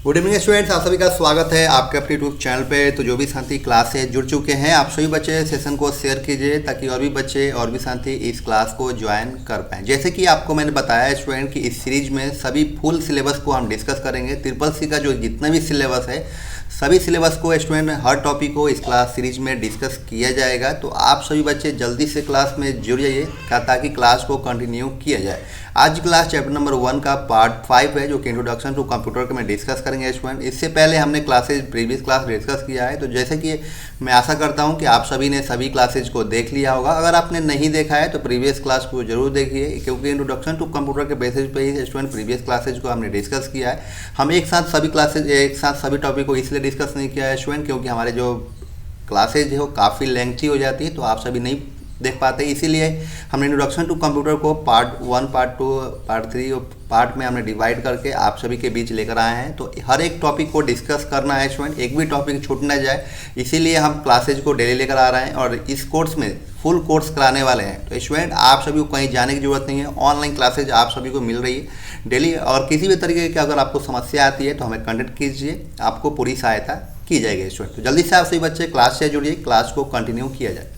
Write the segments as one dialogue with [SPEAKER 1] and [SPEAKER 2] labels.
[SPEAKER 1] Good evening students, आप सभी का स्वागत है आपके अपने यूट्यूब चैनल पे। तो जो भी साथी क्लास से जुड़ चुके हैं, आप सभी बच्चे सेशन को शेयर कीजिए ताकि और भी बच्चे और भी साथी इस क्लास को ज्वाइन कर पाएँ। जैसे कि आपको मैंने बताया स्टूडेंट कि इस सीरीज में सभी फुल सिलेबस को हम डिस्कस करेंगे। ट्रिपल सी का जो जितना भी सिलेबस है, सभी सिलेबस को स्टूडेंट हर टॉपिक को इस क्लास सीरीज में डिस्कस किया जाएगा। तो आप सभी बच्चे जल्दी से क्लास में जुड़ जाइए ताकि क्लास को कंटिन्यू किया जाए। आज क्लास चैप्टर नंबर 1 का पार्ट 5 है, जो कि इंट्रोडक्शन टू कंप्यूटर के में डिस्कस करेंगे स्टूडेंट। इससे पहले हमने प्रीवियस क्लास डिस्कस किया है, तो जैसे कि मैं आशा करता हूं कि आप सभी ने सभी क्लासेज को देख लिया होगा। अगर आपने नहीं देखा है तो प्रीवियस क्लास को जरूर देखिए, क्योंकि इंट्रोडक्शन टू कंप्यूटर के बेसिस पे ही स्टूडेंट प्रीवियस क्लासेज को हमने डिस्कस किया है। हम एक साथ सभी टॉपिक को इसलिए डिस्कस नहीं किया है स्टूडेंट, क्योंकि हमारे जो क्लासेज है वो काफ़ी लेंथी हो जाती है, तो आप सभी नहीं देख पाते। इसीलिए हमने इंट्रोडक्शन टू कंप्यूटर को पार्ट 1, पार्ट 2, पार्ट 3 और पार्ट में हमने डिवाइड करके आप सभी के बीच लेकर आए हैं। तो हर एक टॉपिक को डिस्कस करना है स्टूडेंट, एक भी टॉपिक छूट ना जाए, इसीलिए हम क्लासेज को डेली लेकर आ रहे हैं और इस कोर्स में फुल कोर्स कराने वाले हैं। तो स्टूडेंट आप सभी को कहीं जाने की जरूरत नहीं है, ऑनलाइन क्लासेज आप सभी को मिल रही है डेली। और किसी भी तरीके की अगर आपको समस्या आती है तो हमें कॉन्टेक्ट कीजिए, आपको पूरी सहायता की जाएगी स्टूडेंट। तो जल्दी से आप सभी बच्चे क्लास से जुड़िए, क्लास को कंटिन्यू किया जाए।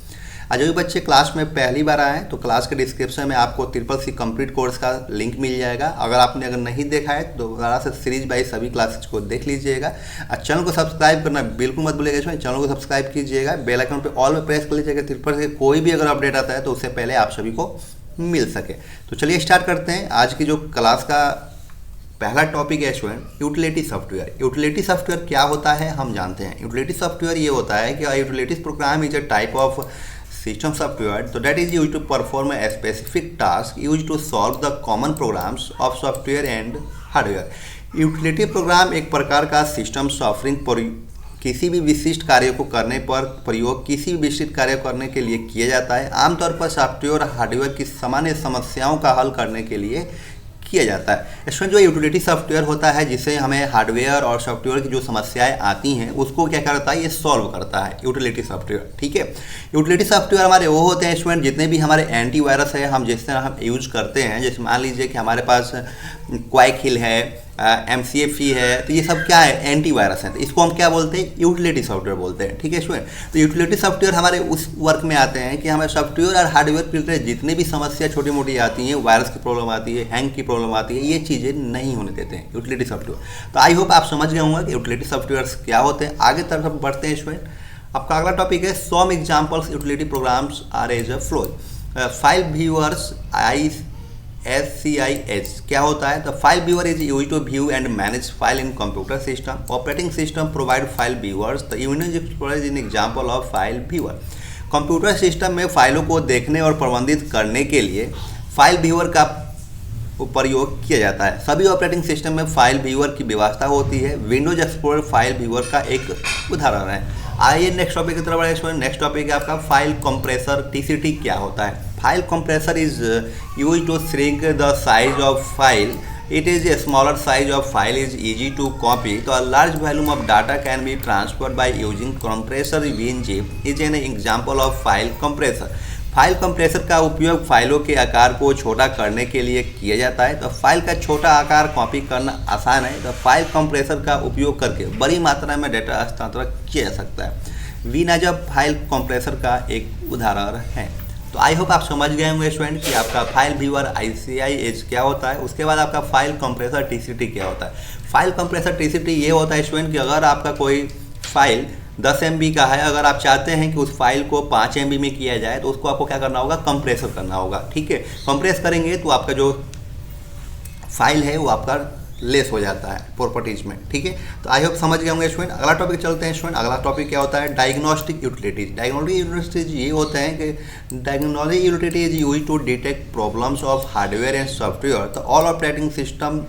[SPEAKER 1] आज जो भी बच्चे क्लास में पहली बार आए हैं तो क्लास के डिस्क्रिप्शन में आपको ट्रिपल सी कंप्लीट कोर्स का लिंक मिल जाएगा। अगर नहीं देखा है तो दोबारा से सीरीज बाई सभी क्लासेज को देख लीजिएगा। और चैनल को सब्सक्राइब करना बिल्कुल मत भूलिएगा इसमें, चैनल को सब्सक्राइब कीजिएगा, बेल आइकन पे ऑल में प्रेस कर लीजिएगा। ट्रिपल से कोई भी अगर अपडेट आता है तो उससे पहले आप सभी को मिल सके। तो चलिए स्टार्ट करते हैं। आज की जो क्लास का पहला टॉपिक है student utility software. Utility software क्या होता है हम जानते हैं। यूटिलिटी सॉफ्टवेयर ये होता है कि utility programme is a type of system software so that is used to perform a specific task used to solve the common programs of software and hardware। Utility programme एक प्रकार का system software किसी भी विशिष्ट कार्य को करने पर प्रयोग किसी भी विशिष्ट कार्य करने के लिए किया जाता है। आमतौर पर सॉफ्टवेयर और हार्डवेयर की सामान्य समस्याओं का हल करने के लिए किया जाता है। इसमें जो यूटिलिटी सॉफ्टवेयर होता है, जिससे हमें हार्डवेयर और सॉफ्टवेयर की जो समस्याएं आती हैं उसको क्या करता है, ये सॉल्व करता है यूटिलिटी सॉफ्टवेयर। ठीक है, यूटिलिटी सॉफ्टवेयर हमारे वो होते हैं स्टूडेंट जितने भी हमारे एंटीवायरस है हम जिस तरह हम यूज करते हैं। जैसे मान लीजिए कि हमारे पास क्वाइकिल है, MCAFE है, तो ये सब क्या है, एंटीवायरस है। तो इसको हम क्या बोलते हैं, यूटिलिटी सॉफ्टवेयर बोलते हैं। ठीक है स्टूडेंट, तो यूटिलिटी सॉफ्टवेयर हमारे उस वर्क में आते हैं कि हमें सॉफ्टवेयर और हार्डवेयर के रिलेटेड जितने भी समस्या छोटी मोटी आती हैं, वायरस की प्रॉब्लम आती है, हैंग की प्रॉब्लम आती है, ये चीज़ें नहीं होने देते हैं यूटिलिटी सॉफ्टवेयर। तो आई होप आप समझ गए होंगे कि यूटिलिटी सॉफ्टवेयर क्या होते हैं। आगे तरफ हम बढ़ते हैं स्टूडेंट। आपका अगला टॉपिक है some examples utility programs are as a flow. File viewers SCIH क्या होता है, तो file viewer is use to view and manage file in computer system. Operating system provide file viewers, तो Windows explorer is an example of file viewer. Computer system में फाइलों को देखने और प्रबंधित करने के लिए फाइल व्यूअर का प्रयोग किया जाता है। सभी ऑपरेटिंग सिस्टम में फाइल व्यूअर की व्यवस्था होती है। विंडोज एक्सप्लोरर फाइल व्यूअर का एक उदाहरण है। आइए नेक्स्ट टॉपिक की तरफ बढ़े। नेक्स्ट टॉपिक है आपका फाइल कंप्रेसर। TCT क्या होता है। File compressor is use to shrink the size of file. It is a smaller size of file is easy to copy, तो a large volume of data can be transferred by using compressor WinZip is an example of file compressor. File compressor का उपयोग फाइलों के आकार को छोटा करने के लिए किया जाता है। तो फाइल का छोटा आकार कॉपी करना आसान है, तो फाइल कंप्रेसर का उपयोग करके बड़ी मात्रा में डेटा हस्तांतरण किया जा सकता है। WinZip फाइल कंप्रेसर का एक उदाहरण है। तो आई होप आप समझ गए होंगे स्टूडेंट कि आपका फाइल व्यूअर SCIH क्या होता है। उसके बाद आपका फाइल कंप्रेसर TCT क्या होता है। फाइल कंप्रेसर TCT ये होता है स्टूडेंट कि अगर आपका कोई फाइल 10 MB का है, अगर आप चाहते हैं कि उस फाइल को 5 MB में किया जाए तो उसको आपको क्या करना होगा, कंप्रेसर करना होगा। ठीक है, कंप्रेस करेंगे तो आपका जो फाइल है वो आपका लेस हो जाता है प्रॉपर्टीज में। ठीक है, तो आई होप समझ गए होंगे स्टूडेंट। अगला टॉपिक चलते हैं स्टूडेंट। अगला टॉपिक क्या होता है, डायग्नोस्टिक यूटिलिटीज। डायग्नोस्टिक यूटिलिटीज ये होते हैं कि diagnostic utilities use to detect problems of hardware and software. तो all operating system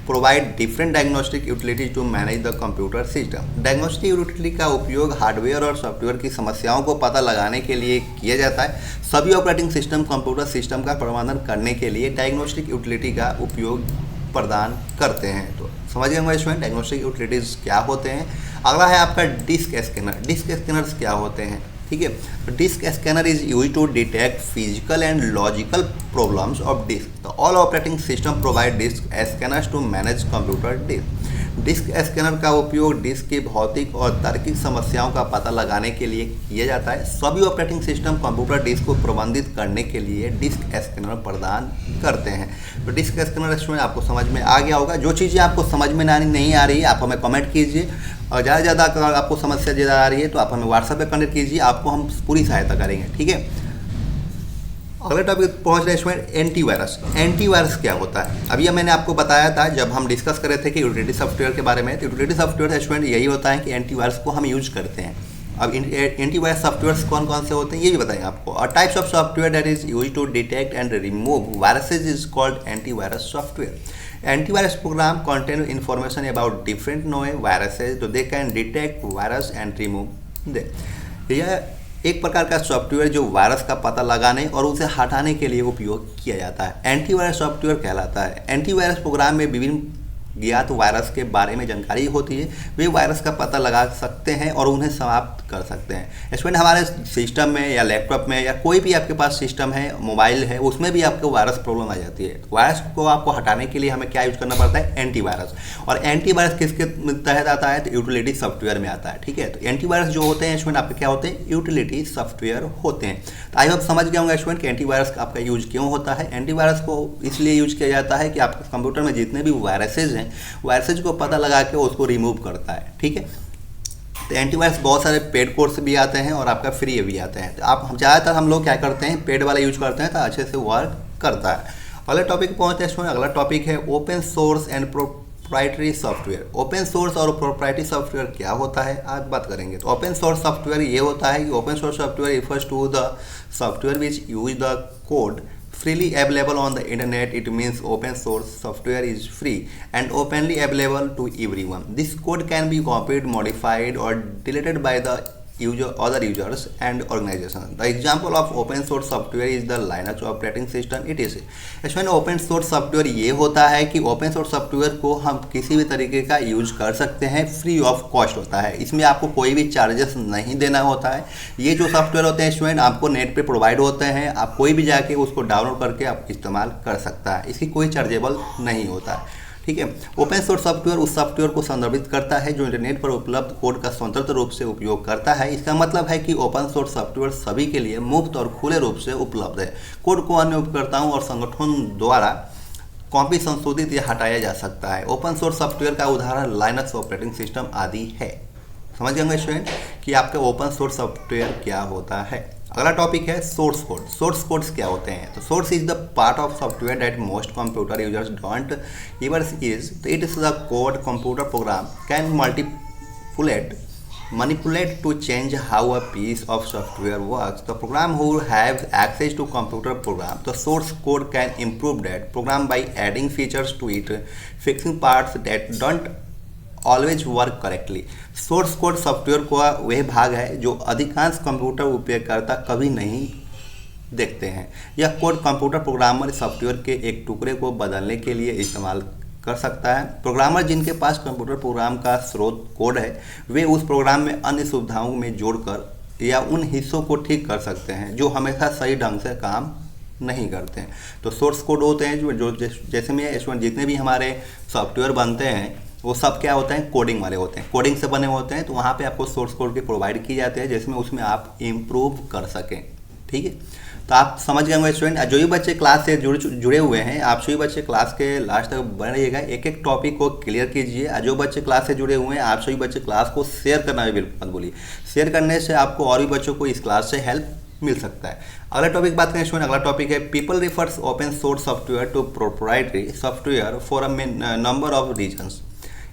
[SPEAKER 1] provide different diagnostic utilities to manage the computer system. Diagnostic utility का उपयोग हार्डवेयर और सॉफ्टवेयर की समस्याओं को पता लगाने के लिए किया जाता है। सभी ऑपरेटिंग सिस्टम कंप्यूटर सिस्टम का प्रबंधन करने के लिए डायग्नोस्टिक यूटिलिटी का उपयोग प्रदान करते हैं। तो समझ गए होंगे स्टूडेंट डायग्नोस्टिक यूटिलिटीज क्या होते हैं। अगला है आपका डिस्क स्कैनर। डिस्क स्कैनर्स क्या होते हैं, ठीक है। Disk scanner is use to detect physical and logical problems of disk. तो all operating system provide disk scanners to manage computer disk. Disk scanner का उपयोग डिस्क की भौतिक और तार्किक समस्याओं का पता लगाने के लिए किया जाता है। सभी ऑपरेटिंग सिस्टम कंप्यूटर डिस्क को प्रबंधित करने के लिए डिस्क स्कैनर प्रदान करते हैं। तो डिस्क स्कैनर स्टूडेंट आपको समझ में आ गया होगा। जो चीज़ें आपको समझ में नहीं आ रही है आप हमें कमेंट कीजिए, और ज़्यादा से ज़्यादा अगर आपको समस्या ज़्यादा आ रही है तो आप हमें व्हाट्सएप पे कनेक्ट कीजिए, आपको हम पूरी सहायता करेंगे। ठीक है, अगले टॉपिक पहुंच रहे हैं एंटीवायरस। एंटीवायरस क्या होता है? अभी मैंने आपको बताया था जब हम डिस्कस कर रहे थे कि यूटिलिटी सॉफ्टवेयर के बारे में, तो यूटिलिटी सॉफ्टवेयर स्टूडेंट यही होता है कि एंटीवायरस को हम यूज करते हैं। अब एंटीवायरस सॉफ्टवेयर्स कौन कौन से होते हैं ये भी बताएंगे आपको। और types of software that is use to detect and remove viruses is called antivirus software. Antivirus program contain information about different known viruses, so they can detect virus and remove them। यह एक प्रकार का software जो virus का पता लगाने और उसे हटाने के लिए उपयोग किया जाता है, एंटीवायरस सॉफ्टवेयर कहलाता है। एंटीवायरस प्रोग्राम में विभिन्न ज्ञात वायरस के बारे में जानकारी होती है, वे वायरस का पता लगा सकते हैं और उन्हें समाप्त कर सकते हैं। स्टूडेंट हमारे सिस्टम में या लैपटॉप में या कोई भी आपके पास सिस्टम है, मोबाइल है, उसमें भी आपको वायरस प्रॉब्लम आ जाती है। वायरस को आपको हटाने के लिए हमें क्या यूज करना पड़ता है? एंटीवायरस। और एंटीवायरस किसके तहत आता है? तो यूटिलिटी सॉफ्टवेयर में आता है। ठीक है, तो एंटीवायरस जो होते हैं स्टूडेंट आपके क्या होते हैं? यूटिलिटी सॉफ्टवेयर होते हैं। तो आई होप समझ गया होंगे स्टूडेंट कि एंटीवायरस आपका यूज क्यों होता है। एंटीवायरस को इसलिए यूज किया जाता है कि आपके कंप्यूटर में जितने भी वायरसेज हैं, वायरसेज को पता लगा के उसको रिमूव करता है। ठीक है, तो एंटीवायरस बहुत सारे पेड कोर्स भी आते हैं और आपका फ्री भी आते हैं। तो आप ज़्यादातर हम लोग क्या करते हैं? पेड वाला यूज करते हैं, तो अच्छे से वर्क करता है। अगला टॉपिक पहुँचते हैं इसमें। अगला टॉपिक है open source and proprietary software. Open source और प्रोप्राइटरी सॉफ्टवेयर क्या होता है आज बात करेंगे। तो ओपन सोर्स सॉफ्टवेयर ये होता है कि open source software refers to the software which use the code freely available on the internet. It means open source software is free and openly available to everyone. This code can be copied, modified or deleted by the other users and organizations. The example of open source software is the Linux operating system etc. इसमें open source software ये होता है कि open source software को हम किसी भी तरीके का यूज कर सकते हैं, फ्री ऑफ कॉस्ट होता है। इसमें आपको कोई भी चार्जेस नहीं देना होता है। ये जो सॉफ्टवेयर होते हैं स्टूडेंट आपको नेट पे प्रोवाइड होते हैं, आप कोई भी जाके उसको डाउनलोड करके आप इस्तेमाल कर सकता है, इसकी कोई चार्जेबल नहीं होता है। ठीक है, ओपन सोर्स सॉफ्टवेयर उस सॉफ्टवेयर को संदर्भित करता है जो इंटरनेट पर उपलब्ध कोड का स्वतंत्र रूप से उपयोग करता है। इसका मतलब है कि ओपन सोर्स सॉफ्टवेयर सभी के लिए मुफ्त और खुले रूप से उपलब्ध है। कोड को अन्य उपयोगकर्ताओं और संगठनों द्वारा कॉपी, संशोधित या हटाया जा सकता है। ओपन सोर्स सॉफ्टवेयर का उदाहरण लाइनक्स ऑपरेटिंग सिस्टम आदि है। समझ गए स्टूडेंट कि आपका ओपन सोर्स सॉफ्टवेयर क्या होता है। अगला टॉपिक है सोर्स कोड। सोर्स कोड्स क्या होते हैं? तो source is the part of software that most computer users don't even use. तो it is the code computer program can manipulate to change how a piece of software works. The program who have access to computer program, the source code can improve that program by adding features to it, fixing parts that don't always work correctly. Source code software का वह भाग है जो अधिकांश computer उपयोगकर्ता कभी नहीं देखते हैं। यह कोड कंप्यूटर प्रोग्रामर सॉफ्टवेयर के एक टुकड़े को बदलने के लिए इस्तेमाल कर सकता है। प्रोग्रामर जिनके पास कंप्यूटर प्रोग्राम का स्रोत कोड है वे उस प्रोग्राम में अन्य सुविधाओं में जोड़कर या उन हिस्सों को ठीक कर सकते हैं जो हमेशा सही ढंग से काम नहीं करते हैं। तो सोर्स कोड होते हैं जो जैसे में इसमें जितने भी हमारे सॉफ्टवेयर बनते हैं वो सब क्या होते हैं? कोडिंग वाले होते हैं, कोडिंग से बने होते हैं। तो वहाँ पे आपको सोर्स कोड के प्रोवाइड किए जाते हैं जिसमें उसमें आप इम्प्रूव कर सकें। ठीक है, तो आप समझ गए होंगे स्टूडेंट। जो भी बच्चे क्लास से जुड़े हुए हैं आप सभी बच्चे क्लास के लास्ट तक बने रहिएगा, एक एक टॉपिक को क्लियर कीजिए। जो बच्चे क्लास से जुड़े हुए हैं आप सभी बच्चे क्लास को शेयर करना भी बिल्कुल मत भूलिए। शेयर करने से आपको और भी बच्चों को इस क्लास से हेल्प मिल सकता है। अगला टॉपिक बात करें स्टूडेंट। अगला टॉपिक है people refers open source software to proprietary software for a number of reasons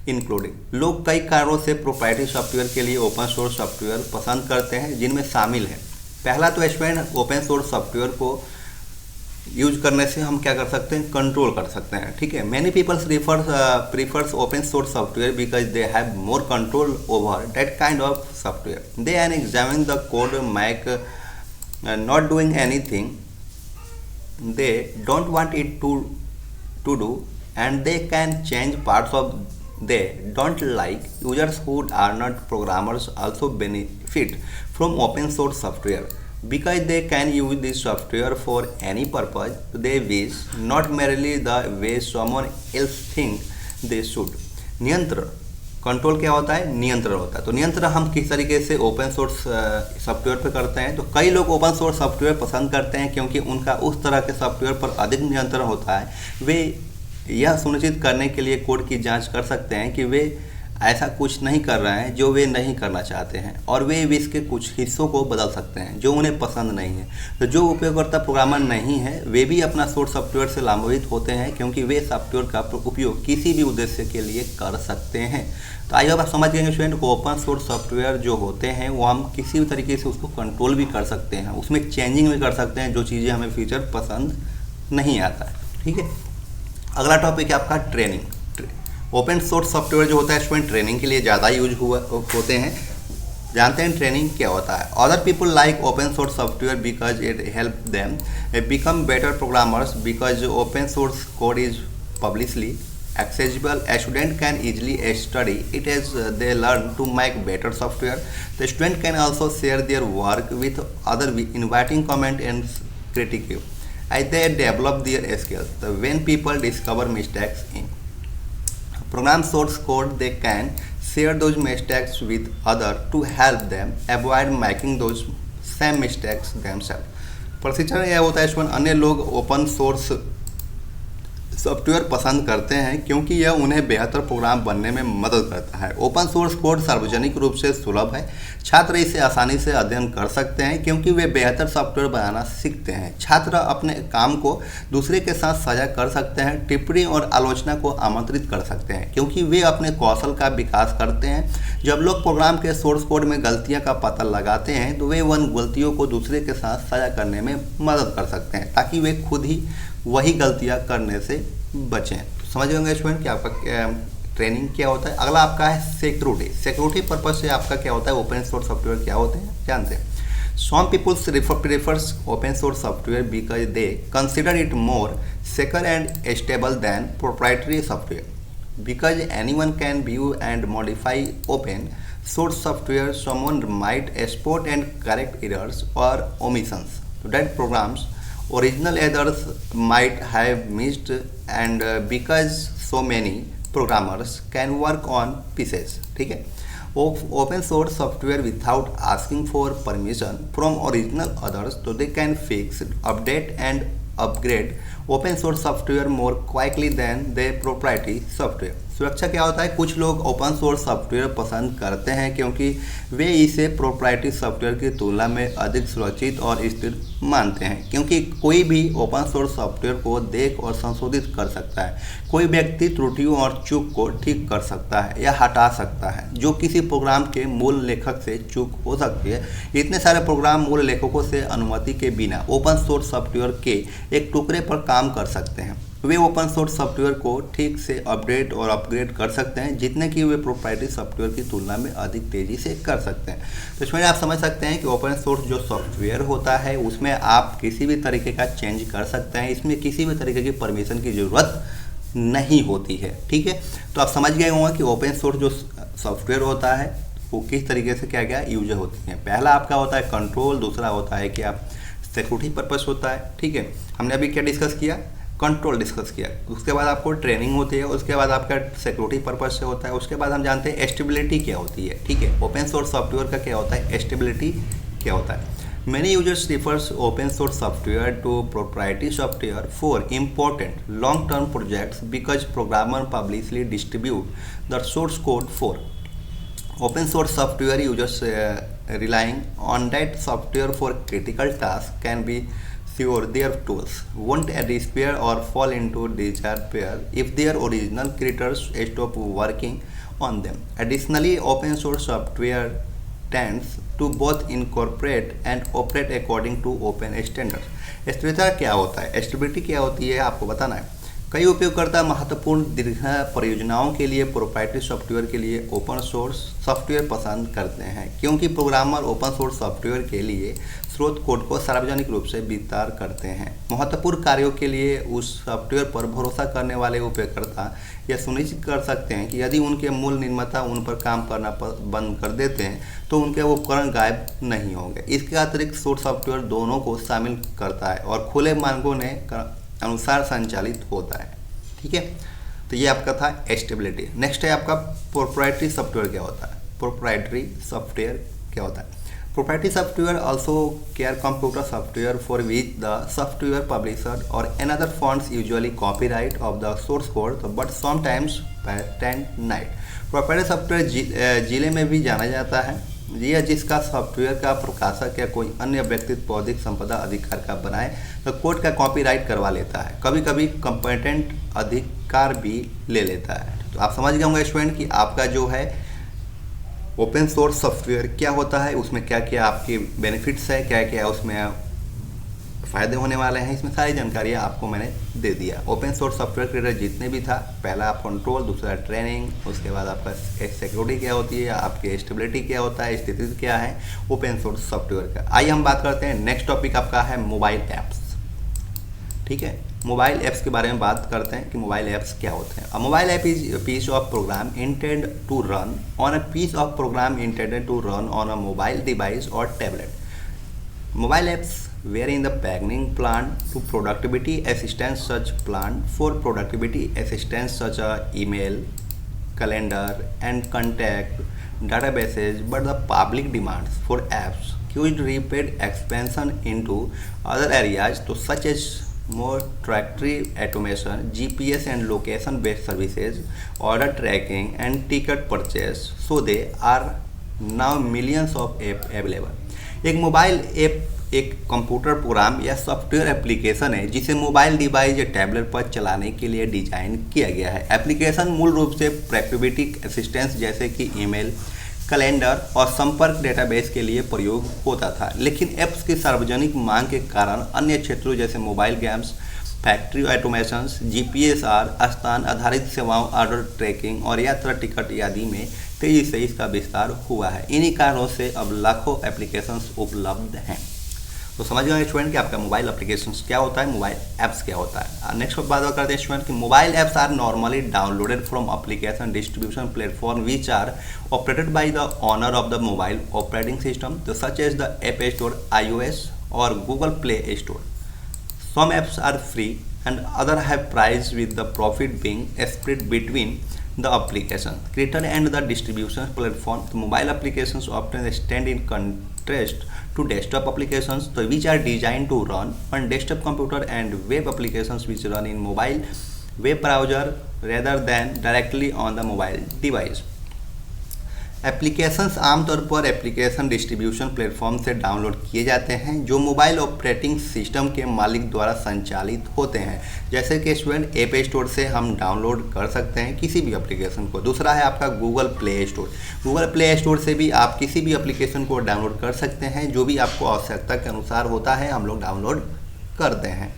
[SPEAKER 1] including. लोग कई कारणों से प्रोप्राइटरी सॉफ्टवेयर के लिए ओपन सोर्स सॉफ्टवेयर पसंद करते हैं जिनमें शामिल है। पहला तो स्टूडेंट ओपन सोर्स सॉफ्टवेयर को यूज करने से हम क्या कर सकते हैं? कंट्रोल कर सकते हैं। ठीक है, many peoples prefers open source software because they have more control over that kind of software. They can examine the code, make not doing anything they don't want it to do and they can change parts of they don't like. Users who are not programmers also benefit from open source software because they can use this software for any purpose they wish, not merely the way someone else thinks they should. नियंत्रण, control क्या होता है, नियंत्रण होता है। तो नियंत्रण हम किस तरीके से ओपन सोर्स सॉफ्टवेयर पर करते हैं। तो कई लोग ओपन सोर्स सॉफ्टवेयर पसंद करते हैं क्योंकि उनका उस तरह के सॉफ्टवेयर पर अधिक नियंत्रण होता है। वे यह सुनिश्चित करने के लिए कोड की जांच कर सकते हैं कि वे ऐसा कुछ नहीं कर रहे हैं जो वे नहीं करना चाहते हैं, और वे इसके कुछ हिस्सों को बदल सकते हैं जो उन्हें पसंद नहीं है। तो जो उपयोगकर्ता प्रोग्रामर नहीं है वे भी अपना सोर्स सॉफ्टवेयर से लाभान्वित होते हैं क्योंकि वे सॉफ्टवेयर का उपयोग किसी भी उद्देश्य के लिए कर सकते हैं। तो आई होप आप समझ गए स्टूडेंट को ओपन सोर्स सॉफ्टवेयर जो होते हैं वो हम किसी भी तरीके से उसको कंट्रोल भी कर सकते हैं, उसमें चेंजिंग भी कर सकते हैं जो चीज़ें हमें फीचर पसंद नहीं आता है। ठीक है, अगला टॉपिक है आपका ट्रेनिंग। ओपन सोर्स सॉफ्टवेयर जो होता है स्टूडेंट ट्रेनिंग के लिए ज़्यादा यूज होते हैं। जानते हैं ट्रेनिंग क्या होता है। Other people like open source software because it help them become better programmers because open source code is publicly accessible. A student can easily study it as they learn to make better software. The student can also share their work with other inviting comment and critique as they develop their skills. So when people discover mistakes in program source code, they can share those mistakes with others to help them avoid making those same mistakes themselves. प्रशिक्षण यह होता है student अन्य लोग open source software पसंद करते हैं क्योंकि यह उन्हें बेहतर प्रोग्राम बनने में मदद करता है। ओपन सोर्स कोड सार्वजनिक रूप से सुलभ है। छात्र इसे आसानी से अध्ययन कर सकते हैं क्योंकि वे बेहतर सॉफ्टवेयर बनाना सीखते हैं। छात्र अपने काम को दूसरे के साथ साझा कर सकते हैं, टिप्पणी और आलोचना को आमंत्रित कर सकते हैं क्योंकि वे अपने कौशल का विकास करते हैं। जब लोग प्रोग्राम के सोर्स कोड में गलतियाँ का पता लगाते हैं तो वे उन गलतियों को दूसरे के साथ साझा करने में मदद कर सकते हैं ताकि वे खुद ही वही गलतियां करने से बचें। तो समझ होंगे स्टूडेंट कि आपका ट्रेनिंग क्या होता है। अगला आपका है सिक्योरिटी पर्पज से आपका क्या होता है, ओपन सोर्स सॉफ्टवेयर क्या होते हैं जानते हैं। Some peoples prefers open source software because they consider it more secure and stable than proprietary software. Because anyone can view and modify open source software, someone might spot and correct errors or omissions that programs original others might have missed, and because so many programmers can work on pieces. ठीक है, open source software without asking for permission from original others, so they can fix, update and upgrade open source software more quickly than the proprietary software. सुरक्षा क्या होता है, कुछ लोग open source software पसंद करते हैं क्योंकि वे इसे प्रोप्राइटरी सॉफ्टवेयर की तुलना में अधिक सुरक्षित और स्थिर मानते हैं क्योंकि कोई भी ओपन सोर्स सॉफ्टवेयर को देख और संशोधित कर सकता है। कोई व्यक्ति त्रुटियों और चूक को ठीक कर सकता है या हटा सकता है जो किसी प्रोग्राम के मूल लेखक से चूक हो सकती है। इतने सारे प्रोग्राम मूल लेखकों से अनुमति के बिना ओपन सोर्स सॉफ्टवेयर के एक टुकड़े पर काम कर सकते हैं। वे ओपन सोर्स सॉफ्टवेयर को ठीक से अपडेट और अपग्रेड कर सकते हैं जितने कि वे प्रोप्राइटरी सॉफ्टवेयर की तुलना में अधिक तेज़ी से कर सकते हैं। तो इसमें आप समझ सकते हैं कि ओपन सोर्स जो सॉफ्टवेयर होता है उसमें आप किसी भी तरीके का चेंज कर सकते हैं, इसमें किसी भी तरीके की परमिशन की ज़रूरत नहीं होती है। ठीक है, तो आप समझ गए होंगे कि ओपन सोर्स जो सॉफ्टवेयर होता है वो किस तरीके से क्या क्या यूज होती हैं। पहला आपका होता है कंट्रोल, दूसरा होता है कि आप सिक्योरिटी पर्पस होता है। ठीक है, हमने अभी क्या डिस्कस किया, कंट्रोल डिस्कस किया। उसके बाद आपको ट्रेनिंग होती है, उसके बाद आपका सिक्योरिटी पर्पज से होता है, उसके बाद हम जानते हैं स्टेबिलिटी क्या होती है। ठीक है, ओपन सोर्स सॉफ्टवेयर का क्या होता है, स्टेबिलिटी क्या होता है। Many users prefers open source software to proprietary software for important long-term projects because programmers publicly distribute the source code for open source software. Users relying on that software for critical tasks can be sure their tools won't disappear or fall into disrepair if their original creators stop working on them. Additionally, open source software tends to both incorporate and operate according to open standards. स्थिरता क्या होता है, stability क्या होती है, आपको बताना है। कई उपयोगकर्ता महत्वपूर्ण दीर्घ परियोजनाओं के लिए प्रोप्राइटरी सॉफ्टवेयर के लिए ओपन सोर्स सॉफ्टवेयर पसंद करते हैं क्योंकि प्रोग्रामर ओपन सोर्स सॉफ्टवेयर के लिए स्रोत कोड को सार्वजनिक रूप से विस्तार करते हैं। महत्वपूर्ण कार्यों के लिए उस सॉफ्टवेयर पर भरोसा करने वाले उपयोगकर्ता यह सुनिश्चित कर सकते हैं कि यदि उनके मूल निर्माता उन पर काम करना बंद कर देते हैं तो उनके उपकरण गायब नहीं होंगे। इसके अतिरिक्त सोर्स सॉफ्टवेयर दोनों को शामिल करता है और खुले मानकों ने अनुसार संचालित होता है। ठीक है, तो ये आपका था स्टेबिलिटी। नेक्स्ट है आपका प्रोप्राइटरी सॉफ्टवेयर क्या होता है। प्रोप्राइटरी सॉफ्टवेयर क्या होता है। Proprietary software also care computer software for which the software publisher or another funds usually copyright of the source code but sometimes patent night। Proprietary software जिले में भी जाना जाता है यह जिसका सॉफ्टवेयर का प्रकाशक या कोई अन्य व्यक्ति बौद्धिक संपदा अधिकार का बनाए तो कोड का कॉपीराइट करवा लेता है, कभी कभी कंपेटेंट अधिकार भी ले लेता है। तो आप समझ गए होंगे स्टूडेंट कि आपका जो है ओपन सोर्स सॉफ्टवेयर क्या होता है, उसमें क्या क्या आपके बेनिफिट्स है, क्या क्या उसमें फ़ायदे होने वाले हैं, इसमें सारी जानकारियाँ आपको मैंने दे दिया। ओपन सोर्स सॉफ्टवेयर क्रिएटर जितने भी था, पहला आप कंट्रोल, दूसरा ट्रेनिंग, उसके बाद आपका सिक्योरिटी क्या होती है, आपकी स्टेबिलिटी क्या होता है, स्थिति क्या है ओपन सोर्स सॉफ्टवेयर का। आइए हम बात करते हैं नेक्स्ट टॉपिक आपका है मोबाइल ऐप्स। ठीक है, मोबाइल ऐप्स के बारे में बात करते हैं कि मोबाइल ऐप्स क्या होते हैं। Mobile app is piece of program intend to run on a piece of program intended to run on a mobile device और tablet. Mobile apps wherein the beginning plan to productivity assistance such plan for productivity assistance such as email, calendar and contact databases, but the public demands for apps caused rapid expansion into other areas to such as more trajectory automation, GPS and location based services, order tracking and ticket purchase, so there are now millions of app available। एक mobile app एक computer program या software application है जिसे mobile device या tablet पर चलाने के लिए डिजाइन किया गया है। एप्लीकेशन मूल रूप से प्रोडक्टिविटी असिस्टेंस जैसे कि ईमेल, कैलेंडर और संपर्क डेटाबेस के लिए प्रयोग होता था, लेकिन ऐप्स की सार्वजनिक मांग के कारण अन्य क्षेत्रों जैसे मोबाइल गेम्स, फैक्ट्री ऑटोमेशन, जीपीएसआर, स्थान आधारित सेवाओं, ऑर्डर ट्रैकिंग और यात्रा टिकट आदि में तेजी से इसका विस्तार हुआ है। इन्हीं कारणों से अब लाखों एप्लीकेशंस उपलब्ध हैं। तो समझ गए स्टूडेंट कि आपका मोबाइल एप्लीकेशंस क्या होता है, मोबाइल ऐप्स क्या होता है। नेक्स्ट बात करते हैं स्टूडेंट कि mobile apps are normally downloaded from application distribution platform which are operated by the owner of the mobile operating system, तो such as the app store iOS और Google play store. Some apps are free and other have price with the profit being split between the application creator and the distribution platform। तो mobile applications often stand in contrast to desktop applications तो which are designed to run on desktop computer and web applications which run in mobile web browser rather than directly on the mobile device। Applications आमतौर पर application distribution platform से download किए जाते हैं जो mobile operating system के मालिक द्वारा संचालित होते हैं। जैसे कि स्टूडेंट ऐप स्टोर से हम डाउनलोड कर सकते हैं किसी भी एप्लीकेशन को। दूसरा है आपका Google play store. Google play store से भी आप किसी भी एप्लीकेशन को डाउनलोड कर सकते हैं, जो भी आपको आवश्यकता के अनुसार होता है हम लोग डाउनलोड करते हैं,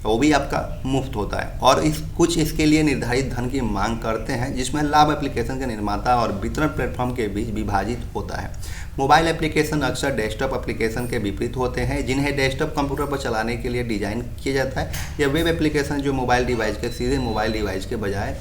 [SPEAKER 1] वो भी आपका मुफ्त होता है। और कुछ इसके लिए निर्धारित धन की मांग करते हैं जिसमें लाभ एप्लीकेशन के निर्माता और वितरण प्लेटफॉर्म के बीच विभाजित होता है। मोबाइल एप्लीकेशन अक्सर डेस्कटॉप एप्लीकेशन के विपरीत होते हैं जिन्हें डेस्कटॉप कंप्यूटर पर चलाने के लिए डिजाइन किया जाता है, या वेब एप्लीकेशन जो मोबाइल डिवाइस के सीधे मोबाइल डिवाइस के बजाय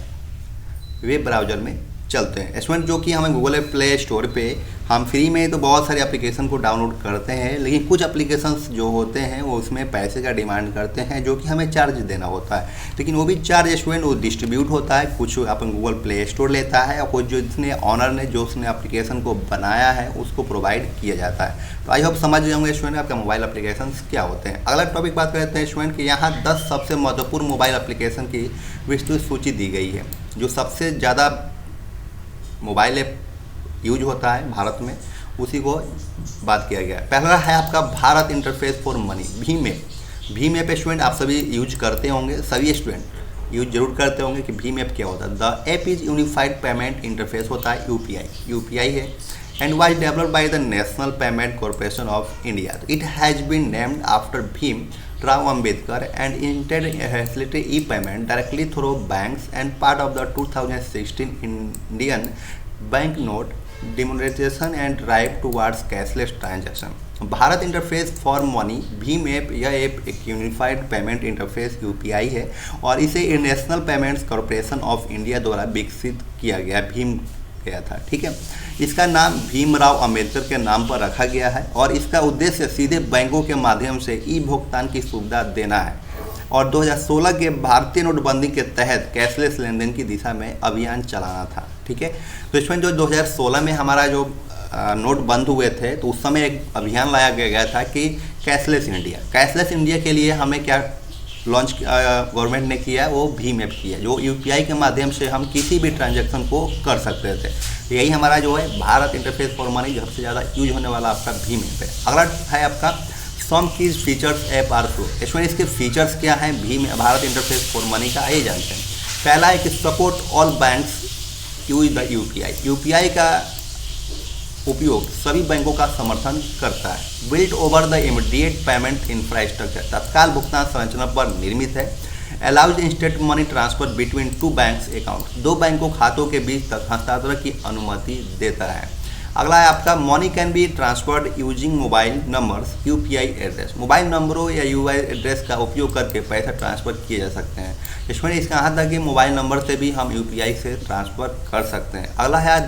[SPEAKER 1] वेब ब्राउजर में चलते हैं। स्टूडेंट जो कि हमें गूगल प्ले स्टोर पे हम फ्री में तो बहुत सारे एप्लीकेशन को डाउनलोड करते हैं, लेकिन कुछ एप्लीकेशंस जो होते हैं वो उसमें पैसे का डिमांड करते हैं जो कि हमें चार्ज देना होता है, लेकिन वो भी चार्ज स्टूडेंट वो डिस्ट्रीब्यूट होता है। कुछ अपन गूगल प्ले स्टोर लेता है और कुछ जो जिसने ऑनर ने जो उसने एप्लीकेशन को बनाया है उसको प्रोवाइड किया जाता है। तो आई होप समझ जाऊँगे स्टूडेंट आपका मोबाइल एप्लीकेशन क्या होते हैं। अगला टॉपिक बात करते हैं स्टूडेंट कि यहाँ 10 सबसे महत्वपूर्ण मोबाइल एप्लीकेशन की विस्तृत सूची दी गई है, जो सबसे ज़्यादा मोबाइल ऐप यूज होता है भारत में, उसी को बात किया गया है। पहला है आपका Bharat interface for money, Bhim app. Bhim app student आप सभी यूज करते होंगे, सभी स्टूडेंट यूज जरूर करते होंगे कि भीम ऐप क्या होता है। The app is unified payment interface होता है, यूपीआई है, and was developed by the national payment corporation of India. It has been named after Bhim Rao Ambedkar and intended to facilitate e-payment directly through banks and part of the 2016 Indian banknote demonetization and drive towards cashless transaction। Bharat interface for money Bhim app, यह app एक unified payment interface UPI है और इसे national payments corporation of India द्वारा विकसित किया गया, भीम गया था। ठीक है, इसका नाम भीमराव अंबेडकर के नाम पर रखा गया है और इसका उद्देश्य सीधे बैंकों के माध्यम से ई भुगतान की सुविधा देना है और 2016 के भारतीय नोटबंदी के तहत कैशलेस लेन देन की दिशा में अभियान चलाना था। ठीक है, तो इसमें जो 2016 में हमारा जो नोट बंद हुए थे तो उस समय एक अभियान लाया गया था कि कैशलेस इंडिया के लिए हमें क्या लॉन्च गवर्नमेंट ने किया, वो भीम ऐप किया, जो यूपीआई के माध्यम से हम किसी भी ट्रांजैक्शन को कर सकते थे। यही हमारा जो है भारत इंटरफेस फॉर मनी सबसे ज़्यादा यूज होने वाला आपका भीम ऐप है। अगला है आपका some keys features app are flow. इसमें इसके फीचर्स क्या हैं Bhim Bharat interface for money का, ये जानते हैं। पहला है कि support all banks use the UPI का उपयोग सभी बैंकों का समर्थन करता है। Built over the immediate payment infrastructure, तत्काल भुगतान संरचना पर निर्मित है। Allows instant money transfer between two banks account, दो बैंकों खातों के बीच हस्तांतरण की अनुमति देता है। अगला है आपका money can be transferred using mobile numbers UPI address, mobile नंबरों या यूआई एड्रेस का उपयोग करके पैसा ट्रांसफ़र किए जा सकते हैं। इसमें इसका कहा था कि मोबाइल नंबर से भी हम यूपीआई से ट्रांसफ़र कर सकते हैं। अगला है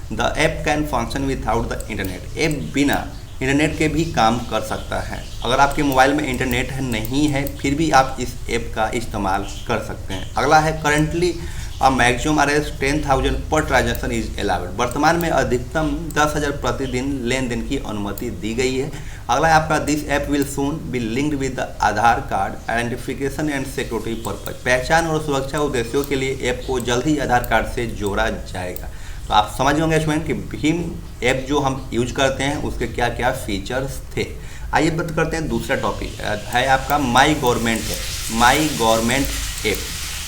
[SPEAKER 1] the app can function without the internet, app बिना इंटरनेट के भी काम कर सकता है। अगर आपके मोबाइल में इंटरनेट नहीं है फिर भी आप इस ऐप का इस्तेमाल कर सकते हैं। अगला है करंटली अ मैक्सिमम अरेस्ट 10,000 पर ट्रांजैक्शन इज अलाउड, वर्तमान में अधिकतम 10,000 प्रतिदिन लेन देन की अनुमति दी गई है। अगला है आपका this app will soon be linked with the Aadhaar card identification and security purpose, पहचान और सुरक्षा उद्देश्यों के लिए ऐप को जल्द ही आधार कार्ड से जोड़ा जाएगा। तो आप समझ होंगे स्टूडेंट कि भीम ऐप जो हम यूज करते हैं उसके क्या क्या फीचर्स थे। आइए बात करते हैं दूसरा टॉपिक है आपका my government app.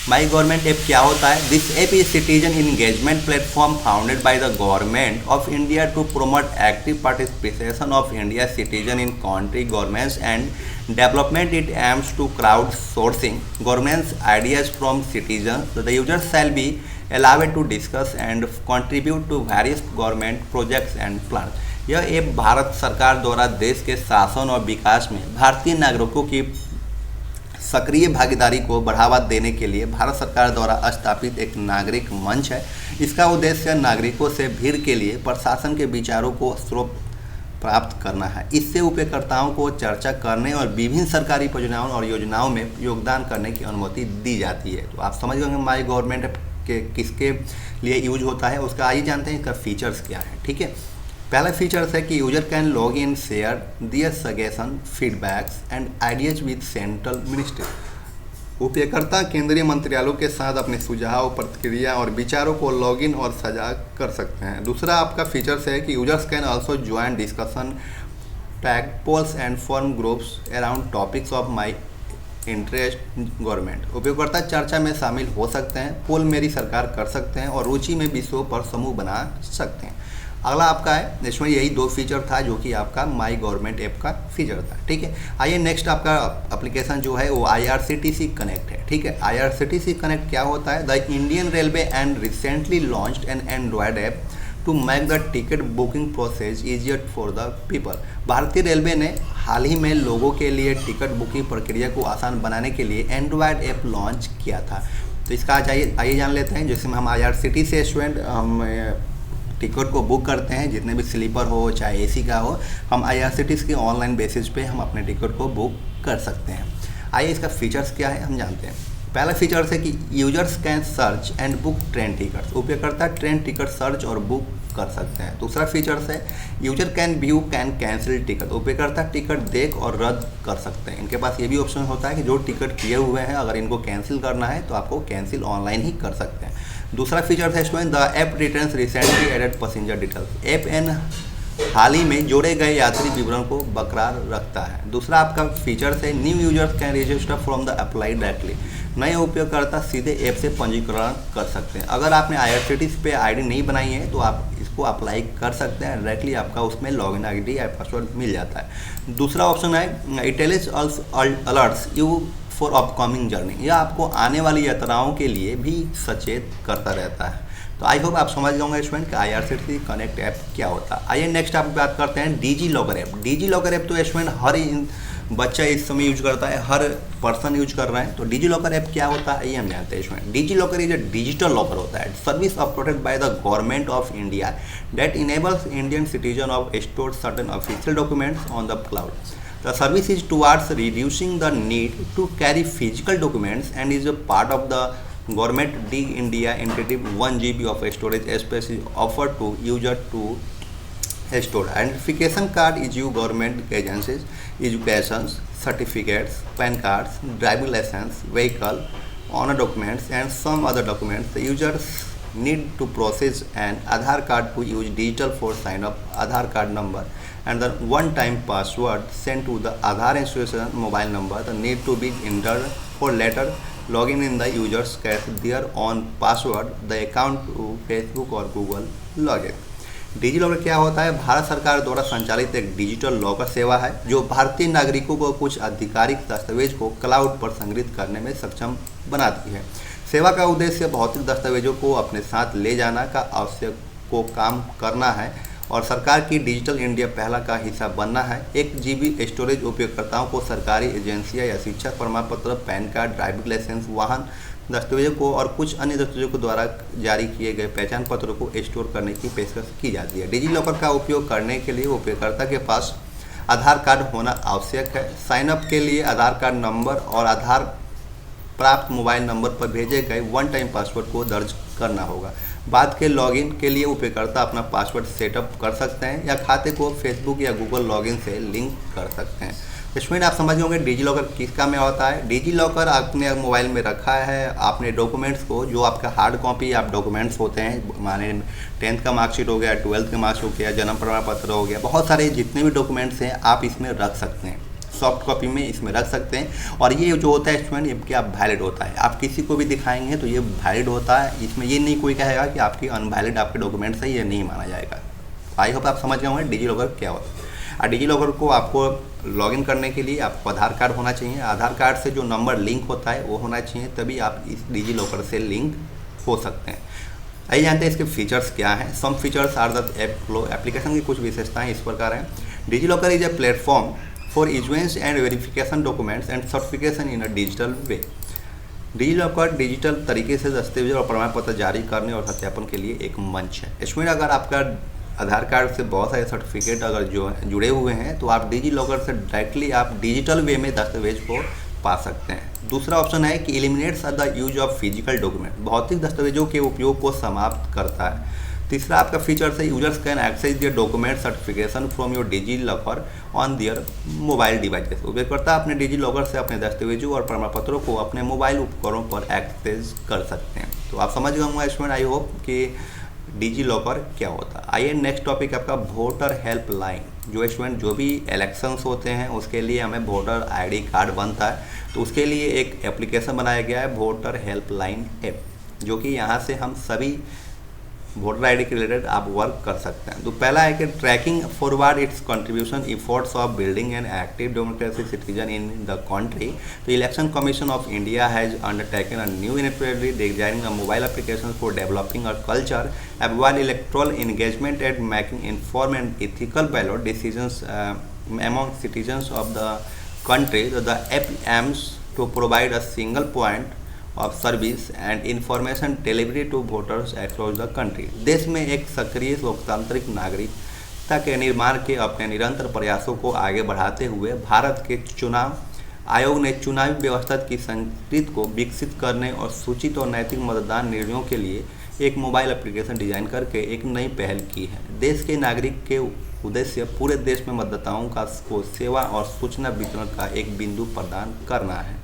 [SPEAKER 1] My government app क्या होता है? This app is citizen engagement platform founded by the government of India to promote active participation of India citizen in country governments and development. It aims to crowdsourcing governance ideas from citizens. So the users shall be allowed to discuss and contribute to various government projects and plans. यह app Bharat सरकार द्वारा देश के शासन और विकास में भारतीय नागरिकों की सक्रिय भागीदारी को बढ़ावा देने के लिए भारत सरकार द्वारा स्थापित एक नागरिक मंच है। इसका उद्देश्य नागरिकों से भीड़ के लिए प्रशासन के विचारों को स्रोत प्राप्त करना है। इससे उपयोगकर्ताओं को चर्चा करने और विभिन्न सरकारी परियोजनाओं और योजनाओं में योगदान करने की अनुमति दी जाती है। तो आप समझ गए माई गवर्नमेंट के किसके लिए यूज होता है, उसका आइए जानते हैं इसका फीचर्स क्या है। ठीक है, पहला फीचर्स है कि user can log in share their suggestion feedbacks and ideas with central ministry. उपयोगकर्ता केंद्रीय मंत्रालयों के साथ अपने सुझाव, प्रतिक्रिया और विचारों को लॉगिन और साझा कर सकते हैं। दूसरा आपका फीचर्स है कि users can also join discussion, tag polls and form groups around topics of my interest government. उपयोगकर्ता चर्चा में शामिल हो सकते हैं, पोल मेरी सरकार कर सकते हैं और रुचि में विषयों पर समूह बना सकते हैं। अगला आपका है, इसमें यही दो फीचर था जो कि आपका माई गवर्नमेंट ऐप का फीचर था। ठीक है, आइए नेक्स्ट आपका एप्लीकेशन जो है वो IRCTC कनेक्ट है। ठीक है, IRCTC कनेक्ट क्या होता है? The Indian railway and recently launched an android app to make the ticket booking process easier for the people. भारतीय रेलवे ने हाल ही में लोगों के लिए टिकट बुकिंग प्रक्रिया को आसान बनाने के लिए एंड्रॉयड ऐप लॉन्च किया था। तो इसका आइए जान लेते हैं। जैसे हम IRCTC से स्टूडेंट हम टिकट को बुक करते हैं, जितने भी स्लीपर हो चाहे AC का हो, हम IRCTC के ऑनलाइन बेसिस पे हम अपने टिकट को बुक कर सकते हैं। आइए इसका फीचर्स क्या है हम जानते हैं। पहला फीचर्स है कि users can search and book train tickets. उपयोगकर्ता ट्रेन टिकट सर्च और बुक कर सकते हैं। दूसरा फीचर्स है user can view can cancel ticket. उपयोगकर्ता टिकट देख और रद्द कर सकते हैं। इनके पास ये भी ऑप्शन होता है कि जो टिकट किए हुए हैं अगर इनको कैंसिल करना है तो आपको कैंसिल ऑनलाइन ही कर सकते हैं। दूसरा फीचर है student the app returns recently added passenger details. App एन हाल ही में जोड़े गए यात्री विवरण को बरकरार रखता है। दूसरा आपका फीचर है new users can register from the apply directly. नए उपयोगकर्ता सीधे ऐप से पंजीकरण कर सकते हैं। अगर आपने IRCTC पे ID नहीं बनाई है तो आप इसको अप्लाई कर सकते हैं, डायरेक्टली आपका उसमें लॉगिन ID या पासवर्ड मिल जाता है। दूसरा ऑप्शन है इटेलिस alerts you for upcoming journey. यह आपको आने वाली यात्राओं के लिए भी सचेत करता रहता है। तो आई होप आप समझ जाओगे स्टूडेंट कि IRCTC कनेक्ट ऐप क्या होता है। आइए नेक्स्ट आप बात करते हैं digi locker app. Digi locker app तो स्टूडेंट हर बच्चा इस समय यूज करता है, हर पर्सन यूज कर रहा है। तो डिजी लॉकर ऐप क्या होता है ये हम जानते हैं student. DigiLocker is a digital locker होता है, service operated by the government of India that enables Indian citizen of store certain official documents on the cloud. The service is towards reducing the need to carry physical documents and is a part of the government India initiative 1 GB of storage space is offered to user to store. Identification card issue government agencies, education certificates, PAN cards, driving license, vehicle, owner documents, and some other documents. The users need to process an Aadhaar card to use digital for sign up Aadhaar card number and the one-time password sent to the Aadhaar institution mobile number. The need to be entered for later login in the users get their own password the account to Facebook or Google login. DigiLocker क्या होता है? भारत सरकार द्वारा संचालित एक digital locker सेवा है जो भारतीय नागरिकों को कुछ आधिकारिक दस्तावेज को क्लाउड पर संग्रहित करने में सक्षम बनाती है। सेवा का उद्देश्य भौतिक दस्तावेजों को अपने साथ ले जाना का आवश्यक को काम करना है और सरकार की डिजिटल इंडिया पहला का हिस्सा बनना है। 1 GB स्टोरेज उपयोगकर्ताओं को सरकारी एजेंसियां या शिक्षा प्रमाण पत्र, पैन कार्ड, ड्राइविंग लाइसेंस, वाहन दस्तावेजों को और कुछ अन्य दस्तावेजों को द्वारा जारी किए गए पहचान पत्रों को स्टोर करने की पेशकश की जाती है। डिजी लॉकर का उपयोग करने के लिए उपयोगकर्ता के पास आधार कार्ड होना आवश्यक है। साइन अप के लिए आधार कार्ड नंबर और आधार प्राप्त मोबाइल नंबर पर भेजे गए वन टाइम पासवर्ड को दर्ज करना होगा। बाद के लॉगिन के लिए उपयोगकर्ता अपना पासवर्ड सेटअप कर सकते हैं या खाते को फेसबुक या गूगल लॉगिन से लिंक कर सकते हैं। इसमें आप समझ होंगे डिजी लॉकर किस काम में होता है। डिजी लॉकर आपने मोबाइल में रखा है, आपने डॉक्यूमेंट्स को जो आपका हार्ड कॉपी आप डॉक्यूमेंट्स होते हैं, माने 10th का मार्कशीट हो गया, 12th का मार्क्स हो गया, जन्म प्रमाण पत्र हो गया, बहुत सारे जितने भी डॉक्यूमेंट्स हैं आप इसमें रख सकते हैं, सॉफ्ट कॉपी में इसमें रख सकते हैं। और ये जो होता है स्टूडेंट, ये क्या वैलिड होता है, आप किसी को भी दिखाएंगे तो ये वैलिड होता है। इसमें ये नहीं कोई कहेगा कि आपकी अनवैलिड आपके डॉक्यूमेंट्स है, ये नहीं माना जाएगा। आई होप आप समझ गए होंगे डिजी लॉकर क्या होता है। और डिजी लॉकर को आपको लॉगिन करने के लिए आपको आधार कार्ड होना चाहिए। आधार कार्ड से जो नंबर लिंक होता है वो होना चाहिए, तभी आप इस डिजी लॉकर से लिंक हो सकते हैं। आइए जानते हैं इसके फीचर्स क्या हैं। Some features are the application की कुछ विशेषताएं इस प्रकार हैं। DigiLocker is a platform for issuance and verification documents and certification in a digital way. DigiLocker digital तरीके से दस्तावेज और प्रमाण पत्र जारी करने और सत्यापन के लिए एक मंच है। इसमें अगर आपका आधार कार्ड से बहुत सारे सर्टिफिकेट अगर जो जुड़े हुए हैं तो आप डिजी लॉकर से डायरेक्टली आप डिजिटल वे में दस्तावेज को पा सकते हैं। दूसरा ऑप्शन है कि eliminates the use of physical document, भौतिक दस्तावेजों के उपयोग को समाप्त करता है। तीसरा आपका फीचर है users can access their document certification from your DigiLocker on their mobile devices. उपयोगकर्ता अपने डिजी लॉकर से अपने दस्तावेजों और प्रमाण पत्रों को अपने मोबाइल उपकरणों पर एक्सेस कर सकते हैं। तो आप समझ गए होंगे स्टूडेंट, आई होप कि डिजी लॉकर क्या होता है। आइए नेक्स्ट टॉपिक आपका वोटर हेल्पलाइन। जो स्टूडेंट जो भी इलेक्शंस होते हैं उसके लिए हमें वोटर आईडी कार्ड बनता है, तो उसके लिए एक एप्लीकेशन बनाया गया है वोटर हेल्पलाइन ऐप, जो कि यहाँ से हम सभी वोटर आईडी के रिलेटेड आप वर्क कर सकते हैं। तो पहला है कि tracking forward its contribution efforts of building an active democratic citizen in the country. तो election commission of India has undertaken a new initiative designing a mobile application for developing a culture about electoral engagement and making informed and ethical ballot decisions among citizens of the country. The app aims to provide a single point of service and information delivery to voters across the country. देश में एक सक्रिय लोकतांत्रिक नागरिकता के निर्माण के अपने निरंतर प्रयासों को आगे बढ़ाते हुए भारत के चुनाव आयोग ने चुनावी व्यवस्था की संस्कृति को विकसित करने और सूचित और नैतिक मतदान निर्णयों के लिए एक मोबाइल एप्लीकेशन डिजाइन करके एक नई पहल की है। देश के नागरिक के उद्देश्य पूरे देश में मतदाताओं को सेवा और सूचना वितरण का एक बिंदु प्रदान करना है।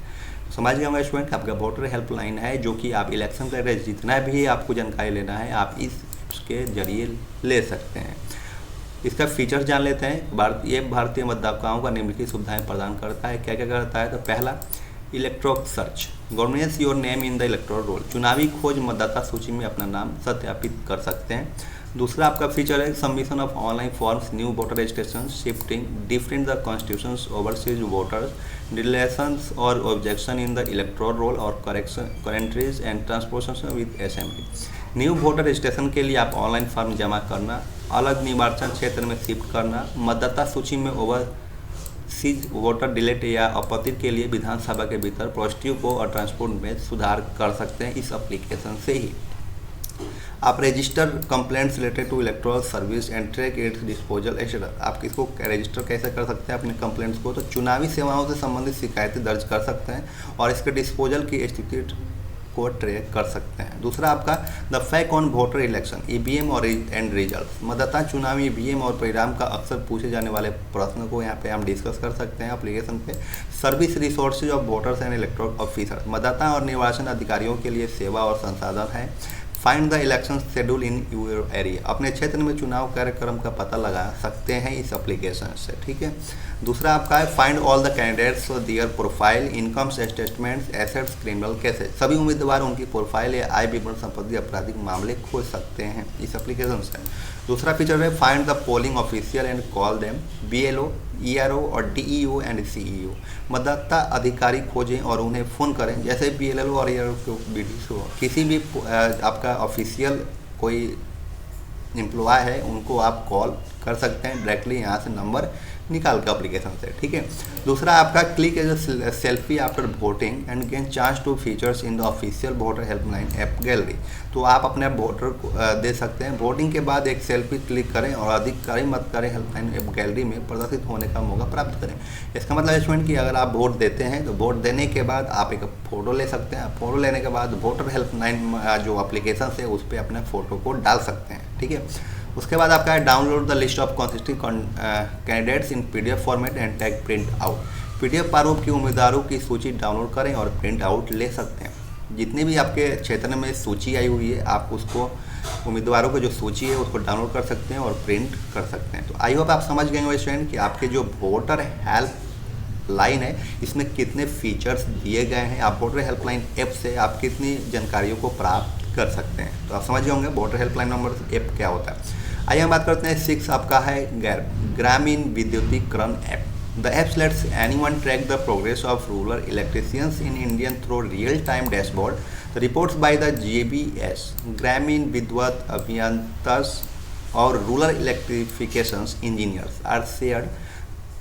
[SPEAKER 1] समझ गए होंगे स्टूडेंट, आपका वोटर हेल्पलाइन है जो कि आप इलेक्शन के लिए जितना भी आपको जानकारी लेना है आप इसके जरिए ले सकते हैं। इसका फीचर्स जान लेते हैं। ये भारतीय मतदाताओं का निम्नलिखित सुविधाएं प्रदान करता है। क्या क्या करता है? तो पहला electronic search, governance your name in the electoral role, चुनावी खोज मतदाता सूची में अपना नाम सत्यापित कर सकते हैं। दूसरा आपका फीचर है submission of online forms, new voter registration, shifting different the constitutions overseas voters, deletions और objection in the electoral roll और करेंट्रीज and transportation with assembly. New voter registration के लिए आप ऑनलाइन फॉर्म जमा करना, अलग निर्वाचन क्षेत्र में शिफ्ट करना, मतदाता सूची में ओवरसीज वोटर डिलीट या अपतित के लिए विधानसभा के भीतर प्रविष्टियों को और ट्रांसपोर्ट में सुधार कर सकते हैं इस एप्लीकेशन से ही। आप register complaints related to electoral service and track its disposal etcetera. आप किसको रजिस्टर कैसे कर सकते हैं अपने कंप्लेंट्स को, तो चुनावी सेवाओं से संबंधित शिकायतें दर्ज कर सकते हैं और इसके डिस्पोजल की स्थिति को ट्रैक कर सकते हैं। दूसरा आपका the fact on voter election EVM और एंड रिजल्ट। मतदाता चुनाव ईवीएम और परिणाम का अक्सर पूछे जाने वाले प्रश्न को यहाँ पे हम डिस्कस कर सकते हैं एप्लीकेशन पे। Service resources of voters and electoral officer, मतदाता और निर्वाचन अधिकारियों के लिए सेवा और संसाधन है। Find the election schedule in your area, अपने क्षेत्र में चुनाव कार्यक्रम का पता लगा सकते हैं इस एप्लीकेशन से, ठीक है। दूसरा आपका है find all the candidates their profile income statements assets criminal cases. सभी उम्मीदवार उनकी प्रोफाइल या आय विवरण संबंधी आपराधिक मामले खोज सकते हैं इस एप्लीकेशन से। दूसरा फीचर है find the polling official and call them, BLO, ERO और DEO एंड CEO। मतदाता अधिकारी खोजें और उन्हें फ़ोन करें, जैसे BLO और ERO को BDO, किसी भी आपका ऑफिशियल कोई एम्प्लॉय है उनको आप कॉल कर सकते हैं डायरेक्टली यहाँ से नंबर निकाल के एप्लीकेशन से, ठीक है। दूसरा आपका click as a selfie after voting and gain chance to features in the official voter helpline app gallery. तो आप अपने वोटर को दे सकते हैं, वोटिंग के बाद एक सेल्फी क्लिक करें और अधिकारी मतदाता हेल्पलाइन ऐप गैलरी में प्रदर्शित होने का मौका प्राप्त करें। इसका मतलब स्टूडेंट कि अगर आप वोट देते हैं तो वोट देने के बाद आप एक फ़ोटो ले सकते हैं। फ़ोटो लेने के बाद वोटर हेल्पलाइन जो एप्लीकेशन है उस पर अपने फ़ोटो को डाल सकते हैं, ठीक है। उसके बाद आपका है download the list of consisting candidates in PDF format and tag print out. PDF प्रारूप के उम्मीदवारों की सूची डाउनलोड करें और प्रिंट आउट ले सकते हैं। जितने भी आपके क्षेत्र में सूची आई हुई है आप उसको उम्मीदवारों की जो सूची है उसको डाउनलोड कर सकते हैं और प्रिंट कर सकते हैं। तो आई होप आप समझ गए होंगे स्टूडेंट कि आपके जो वोटर हेल्प लाइन है इसमें कितने फीचर्स दिए गए हैं। आप वोटर हेल्पलाइन ऐप से आप कितनी जानकारियों को प्राप्त कर सकते हैं। तो आप समझ गए होंगे वोटर हेल्पलाइन नंबर ऐप क्या होता है। आइए हम बात करते हैं 6 आपका है ग्रामीण विद्युतीकरण app. The app lets anyone track the progress of rural electricians in Indian through real time dashboard. The reports by the GBS ग्रामीण विद्युत अभियंतास और rural electrifications engineers are shared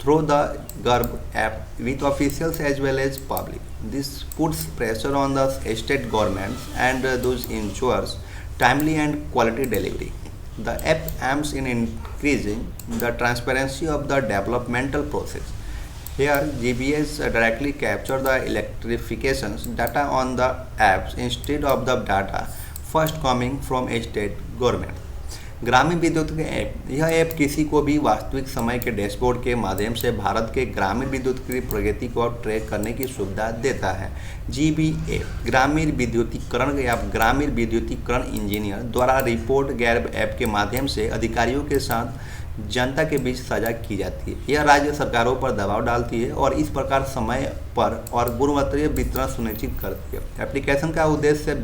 [SPEAKER 1] through the GARB app with officials as well as public. This puts pressure on the state governments and those ensures timely and quality delivery. The app aims in increasing the transparency of the developmental process. Here, GBS directly capture the electrifications data on the apps instead of the data first coming from a state government. ग्रामीण विद्युत के app, यह app किसी को भी वास्तविक समय के डैशबोर्ड के माध्यम से भारत के ग्रामीण विद्युत की प्रगति को ट्रैक करने की सुविधा देता है। GBA ग्रामीण विद्युतीकरण या ग्रामीण विद्युतीकरण इंजीनियर द्वारा रिपोर्ट गैर ऐप के माध्यम से अधिकारियों के साथ जनता के बीच साझा की जाती है। यह राज्य सरकारों पर दबाव डालती है और इस प्रकार समय पर और गुणवत्ता वितरण सुनिश्चित करती है। एप्लीकेशन का उद्देश्य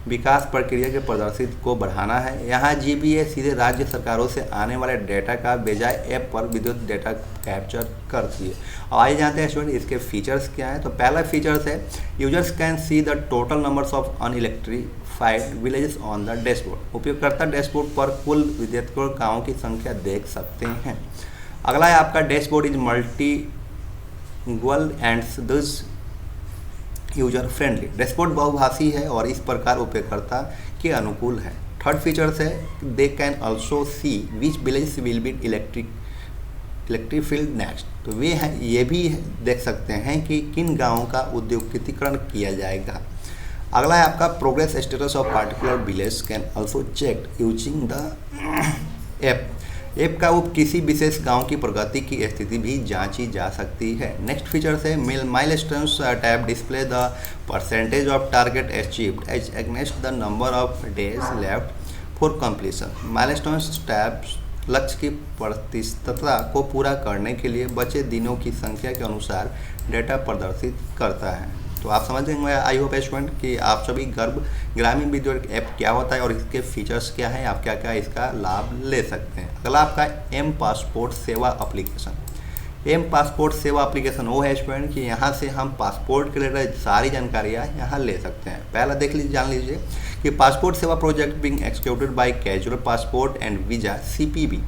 [SPEAKER 1] विकास प्रक्रिया के प्रदर्शित को बढ़ाना है। यहाँ GBA सीधे राज्य सरकारों से आने वाले डेटा का बजाय ऐप पर विद्युत डेटा कैप्चर करती है। और आइए जानते हैं स्टूडेंट इसके फीचर्स क्या हैं। तो पहला फीचर्स है users can see the total numbers of unelectrified villages on the dashboard. उपयोगकर्ता डैशबोर्ड पर कुल विद्युतीकरण गाँवों की संख्या देख सकते हैं। अगला है आपका dashboard is multilingual and this user friendly. Dashboard बहुभाषी है और इस प्रकार उपयोगकर्ता के अनुकूल है। थर्ड फीचर्स है they can also see which village will be electrified next. तो वे हैं ये भी देख सकते हैं कि किन गाँवों का उद्योगीकरण किया जाएगा। अगला है आपका progress status of particular village can also check using the app. App का किसी विशेष गांव की प्रगति की स्थिति भी जांची जा सकती है। नेक्स्ट फीचर है milestones tab display the percentage of target achieved as against the number of days left for completion. Milestones tab लक्ष्य की प्रतिशतता को पूरा करने के लिए बचे दिनों की संख्या के अनुसार डेटा प्रदर्शित करता है। तो आप समझ गए आई होप स्टूडेंट कि आप सभी GARB ग्रामीण विद्युत ऐप क्या होता है और इसके फीचर्स क्या हैं, आप क्या क्या इसका लाभ ले सकते हैं। अगला आपका M पासपोर्ट सेवा एप्लीकेशन। M पासपोर्ट सेवा एप्लीकेशन वो है स्टूडेंट कि यहाँ से हम पासपोर्ट के रिलेटेड सारी जानकारियाँ यहाँ ले सकते हैं। पहला देख लीजिए जान लीजिए कि passport Seva project being executed by consular passport and visa CPB,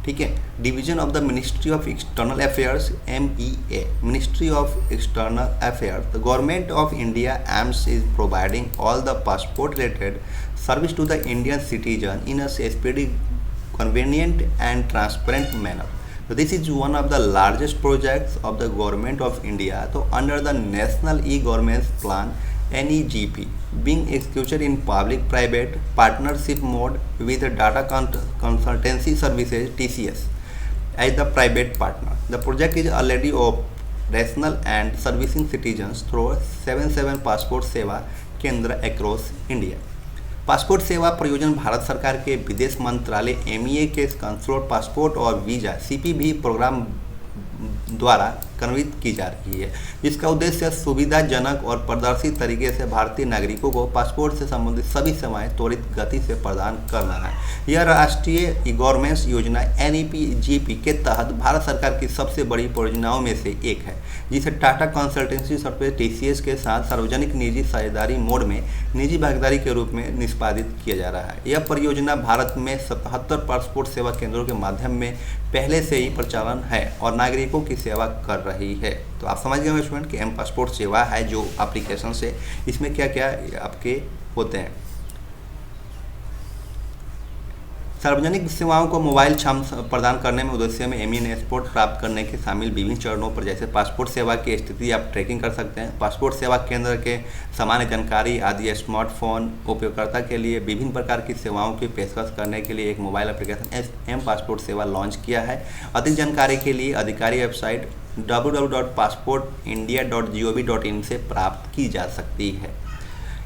[SPEAKER 1] ठीक है, division of the ministry of external affairs MEA, ministry of external affairs. The government of India aims is providing all the passport related service to the Indian citizen in a speedy, convenient and transparent manner. So this is one of the largest projects of the government of India. So under the National E-Governance Plan NEGP being executed in public-private partnership mode with the Data Consultancy Services TCS as the private partner. The project is already operational and servicing citizens through 77 passport सेवा केंद्र across India. Passport सेवा परियोजना भारत सरकार के विदेश मंत्रालय MEA के consular passport और वीज़ा CPV प्रोग्राम द्वारा कार्यान्वित की जा रही है, जिसका उद्देश्य सुविधाजनक और पारदर्शी तरीके से भारतीय नागरिकों को पासपोर्ट से संबंधित सभी सेवाएं त्वरित गति से प्रदान करना है। यह राष्ट्रीय ई-गवर्नेंस योजना NEGP के तहत भारत सरकार की सबसे बड़ी परियोजनाओं में से एक है, जिसे टाटा कंसल्टेंसी सर्विस TCS के साथ सार्वजनिक निजी साझेदारी मोड में निजी भागीदारी के रूप में निष्पादित किया जा रहा है। यह परियोजना भारत में 77 पासपोर्ट सेवा केंद्रों के माध्यम में पहले से ही प्रचालन है और नागरिकों की सेवा कर रही है। तो आप समझ गए स्टूडेंट कि एम पासपोर्ट सेवा है जो एप्लीकेशन से, इसमें क्या क्या आपके होते हैं। सार्वजनिक सेवाओं को मोबाइल क्षम प्रदान करने में उद्देश्य में MEA पासपोर्ट प्राप्त करने के शामिल विभिन्न चरणों पर, जैसे पासपोर्ट सेवा की स्थिति आप ट्रैकिंग कर सकते हैं, पासपोर्ट सेवा केंद्र के सामान्य जानकारी आदि, स्मार्टफोन उपयोगकर्ता के लिए विभिन्न प्रकार की सेवाओं की पेशकश करने के लिए एक मोबाइल एप्लीकेशन एम पासपोर्ट सेवा लॉन्च किया है। अधिक जानकारी के लिए अधिकारी वेबसाइट www.passportindia.gov.in से प्राप्त की जा सकती है।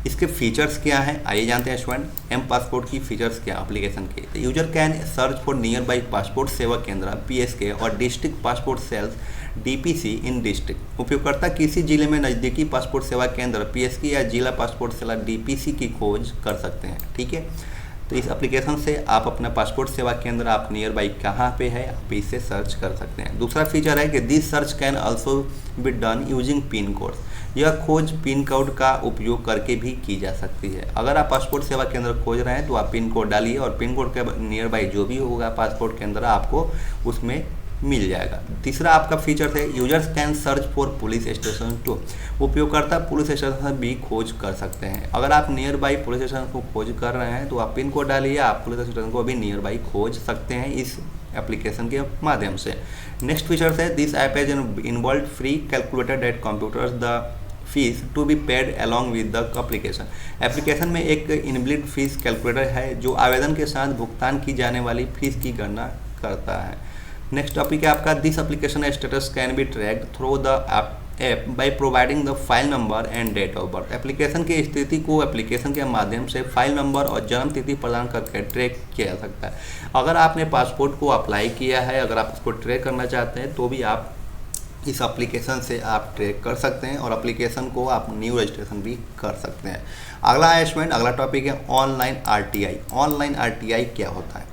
[SPEAKER 1] इसके फीचर्स क्या हैं आइए जानते हैं स्टूडेंट। एम पासपोर्ट की फीचर्स क्या एप्लीकेशन के। User can search for near by passport सेवा केंद्र PSK और डिस्ट्रिक्ट पासपोर्ट सेल्स DPC इन डिस्ट्रिक्ट। उपयोगकर्ता किसी जिले में नज़दीकी पासपोर्ट सेवा केंद्र PSK या जिला पासपोर्ट सेवा DPC की खोज कर सकते हैं। ठीक है, तो इस एप्लीकेशन से आप अपना पासपोर्ट सेवा केंद्र आप नियर बाई कहाँ पे है आप इसे सर्च कर सकते हैं। दूसरा फीचर है कि this search can also be done using pin code. यह खोज पिन कोड का उपयोग करके भी की जा सकती है। अगर आप पासपोर्ट सेवा केंद्र खोज रहे हैं तो आप पिन कोड डालिए और पिन कोड के नियर बाई जो भी होगा पासपोर्ट केंद्र आपको उसमें मिल जाएगा। तीसरा आपका फीचर है users can search for police station too. उपयोगकर्ता पुलिस स्टेशन भी खोज कर सकते हैं। अगर आप नियर बाई पुलिस स्टेशन को खोज कर रहे हैं तो आप पिन कोड डालिए, आप पुलिस स्टेशन को भी नियर बाई खोज सकते हैं इस एप्लीकेशन के माध्यम से। नेक्स्ट फीचर है this app is involve free calculator that computers the fees to be paid along with the application. Application में एक इनबिल्ट फीस कैलकुलेटर है जो आवेदन के साथ भुगतान की जाने वाली फीस की गणना करता है। नेक्स्ट टॉपिक है आपका this application status can be tracked through the app by providing the file number and date of birth. Application की स्थिति को एप्लीकेशन के माध्यम से फाइल नंबर और जन्म तिथि प्रदान करके ट्रैक किया जा सकता है। अगर आपने पासपोर्ट को अप्लाई किया है, अगर आप उसको ट्रैक करना चाहते हैं तो भी आप इस एप्लीकेशन से आप ट्रैक कर सकते हैं और एप्लीकेशन को आप न्यू रजिस्ट्रेशन भी कर सकते हैं। अगला है स्टूडेंट, अगला टॉपिक है ऑनलाइन RTI। ऑनलाइन RTI क्या होता है?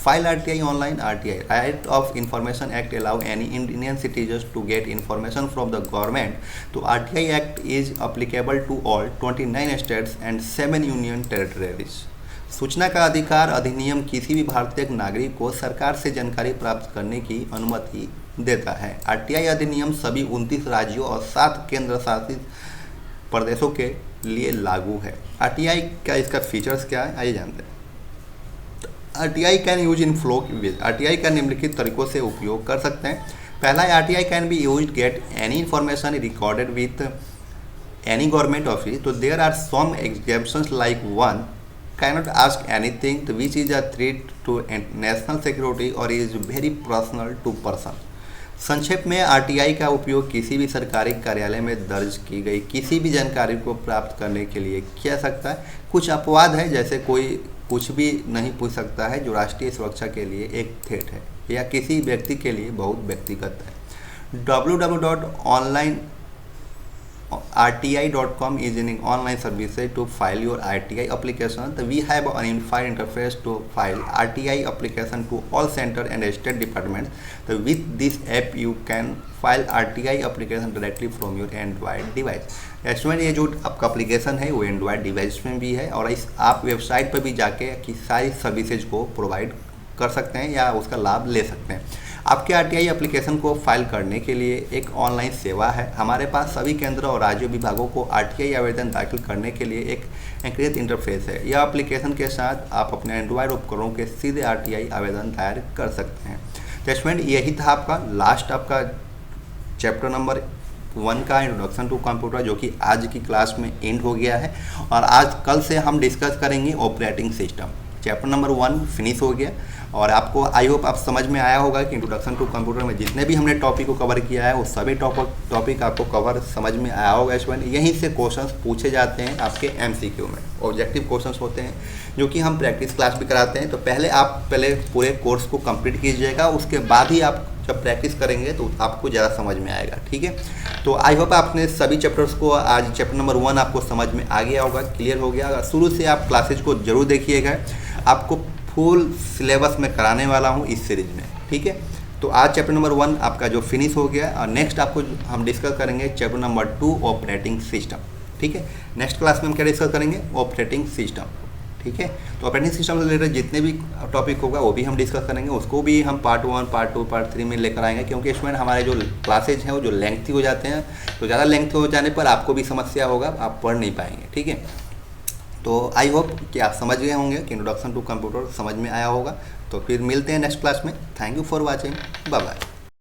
[SPEAKER 1] File RTI online RTI right of information act allow any Indian citizen to get information from the government. तो RTI act is applicable to all 29 states and 7 union territories. सूचना का अधिकार अधिनियम किसी भी भारतीय नागरिक को सरकार से जानकारी प्राप्त करने की अनुमति देता है। RTI अधिनियम सभी 29 राज्यों और 7 केंद्र शासित प्रदेशों के लिए लागू है। RTI का इसका फीचर्स क्या है आइए जानते हैं। RTI can use in flow ways. RTI का निम्नलिखित तरीकों से उपयोग कर सकते हैं। पहला है RTI can be use get any information recorded with any government office. तो there are some exceptions like 1 cannot ask anything which is a threat to national security or is very personal to person। संक्षेप में RTI का उपयोग किसी भी सरकारी कार्यालय में दर्ज की गई किसी भी जानकारी को प्राप्त करने के लिए किया सकता है। कुछ अपवाद है, जैसे कोई कुछ भी नहीं पूछ सकता है जो राष्ट्रीय सुरक्षा के लिए एक थ्रेट है या किसी व्यक्ति के लिए बहुत व्यक्तिगत है। www.onlinerti.com is an online service to file your RTI application. We have a unified interface to file RTI application to all center and state departments. With this app, you can file RTI application directly from your Android device. Student ये जो आपका application है वो Android device में भी है और इस आप वेबसाइट पर भी जाके कि सारी सर्विसेज को प्रोवाइड कर सकते हैं या उसका लाभ ले सकते हैं। आपके आरटीआई एप्लीकेशन को फाइल करने के लिए एक ऑनलाइन सेवा है। हमारे पास सभी केंद्र और राज्य विभागों को आरटीआई आवेदन दाखिल करने के लिए एक एकीकृत इंटरफेस है। यह एप्लीकेशन के साथ आप अपने एंड्रॉयड उपकरणों के सीधे आरटीआई आवेदन दायर कर सकते हैं। तो स्टूडेंट यही था आपका लास्ट आपका चैप्टर नंबर 1 का इंट्रोडक्शन टू कंप्यूटर, जो कि आज की क्लास में एंड हो गया है। और आज कल से हम डिस्कस करेंगे operating system. Chapter number 1 finish हो गया और आपको आई होप आप समझ में आया होगा कि इंट्रोडक्शन टू कंप्यूटर में जितने भी हमने टॉपिक को कवर किया है वो सभी टॉपिक आपको कवर समझ में आया होगा। स्टूडेंट यहीं से क्वेश्चंस पूछे जाते हैं आपके एमसीक्यू में, ऑब्जेक्टिव क्वेश्चंस होते हैं जो कि हम प्रैक्टिस क्लास भी कराते हैं। तो पहले पूरे कोर्स को कंप्लीट कीजिएगा, उसके बाद ही आप जब प्रैक्टिस करेंगे तो आपको ज़्यादा समझ में आएगा। ठीक है, तो आई होप आपने सभी चैप्टर्स को, आज चैप्टर नंबर 1 आपको समझ में आ गया होगा, क्लियर हो गया। अगर शुरू से आप क्लासेज को जरूर देखिएगा, आपको फुल सिलेबस में कराने वाला हूँ इस सीरीज में। ठीक है, तो आज चैप्टर नंबर 1 आपका जो फिनिश हो गया और नेक्स्ट आपको हम डिस्कस करेंगे चैप्टर नंबर 2 ऑपरेटिंग सिस्टम। ठीक है, नेक्स्ट क्लास में हम क्या डिस्कस करेंगे, ऑपरेटिंग सिस्टम। ठीक है, तो ऑपरेटिंग सिस्टम से रिलेटेड जितने भी टॉपिक होगा वो भी हम डिस्कस करेंगे, उसको भी हम पार्ट 1, पार्ट 2, पार्ट 3 में लेकर आएंगे, क्योंकि स्टूडेंट हमारे जो क्लासेज हैं वो जो लेंथी हो जाते हैं, तो ज़्यादा लेंथी हो जाने पर आपको भी समस्या होगा, आप पढ़ नहीं पाएंगे। ठीक है, तो आई होप कि आप समझ गए होंगे कि इंट्रोडक्शन टू कंप्यूटर समझ में आया होगा। तो फिर मिलते हैं नेक्स्ट क्लास में। Thank you for watching, bye bye.